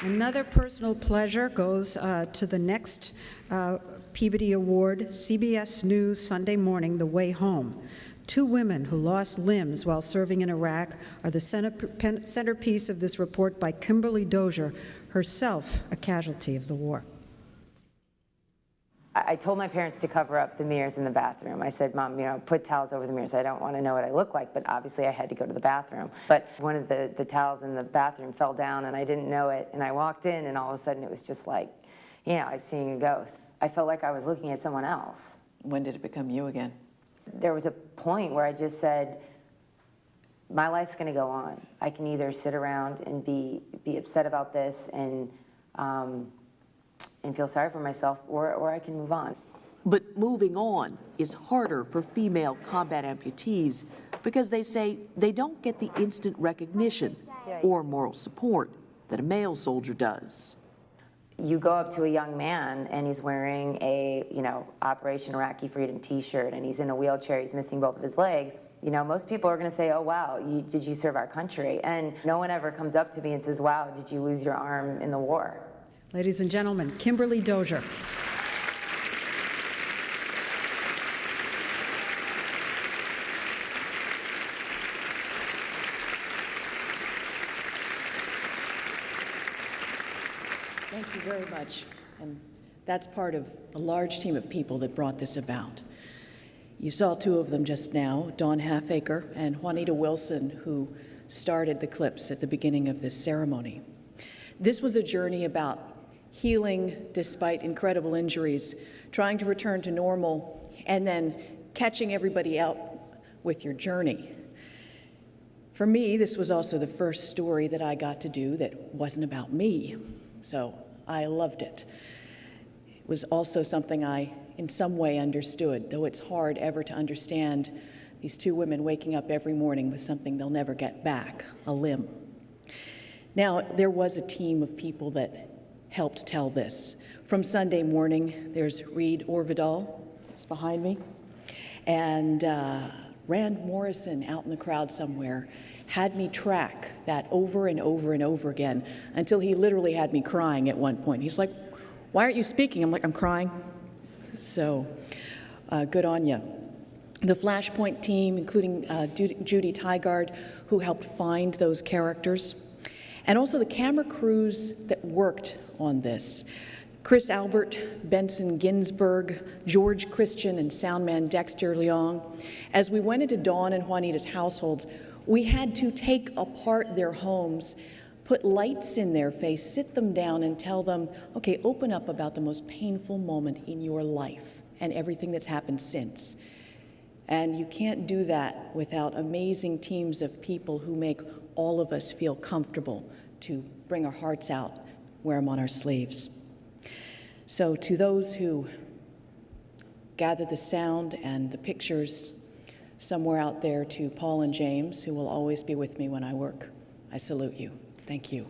Another personal pleasure goes to the next Peabody Award, CBS News Sunday Morning, The Way Home. Two women who lost limbs while serving in Iraq are the centerpiece of this report by Kimberly Dozier, herself a casualty of the war. I told my parents to cover up the mirrors in the bathroom. I said, Mom, put towels over the mirrors. I don't want to know what I look like, but obviously I had to go to the bathroom. But one of the towels in the bathroom fell down and I didn't know it. And I walked in and all of a sudden it was just like, I was seeing a ghost. I felt like I was looking at someone else. When did it become you again? There was a point where I just said, my life's going to go on. I can either sit around and be upset about this and feel sorry for myself, or I can move on. But moving on is harder for female combat amputees because they say they don't get the instant recognition or moral support that a male soldier does. You go up to a young man and he's wearing a, Operation Iraqi Freedom t-shirt and he's in a wheelchair, he's missing both of his legs. Most people are going to say, oh, wow, did you serve our country? And no one ever comes up to me and says, wow, did you lose your arm in the war? Ladies and gentlemen, Kimberly Dozier. Thank you very much. And that's part of a large team of people that brought this about. You saw two of them just now, Dawn Halfaker and Jaunita Wilson, who started the clips at the beginning of this ceremony. This was a journey about healing despite incredible injuries, trying to return to normal, and then catching everybody out with your journey. For me, this was also the first story that I got to do that wasn't about me, so I loved it. It was also something I, in some way, understood, though it's hard ever to understand these two women waking up every morning with something they'll never get back, a limb. Now, there was a team of people that helped tell this. From Sunday Morning, there's Reed Orvidal, it's behind me, and Rand Morrison out in the crowd somewhere had me track that over and over and over again until he literally had me crying at one point. He's like, why aren't you speaking? I'm like, I'm crying. So good on you. The Flashpoint team, including Judy Tygard, who helped find those characters, and also the camera crews that worked on this. Chris Albert, Benson Ginsberg, George Christian, and soundman Dexter Leong. As we went into Dawn and Juanita's households, we had to take apart their homes, put lights in their face, sit them down and tell them, okay, open up about the most painful moment in your life and everything that's happened since. And you can't do that without amazing teams of people who make all of us feel comfortable to bring our hearts out, wear them on our sleeves. So to those who gather the sound and the pictures somewhere out there, to Paul and James, who will always be with me when I work, I salute you. Thank you.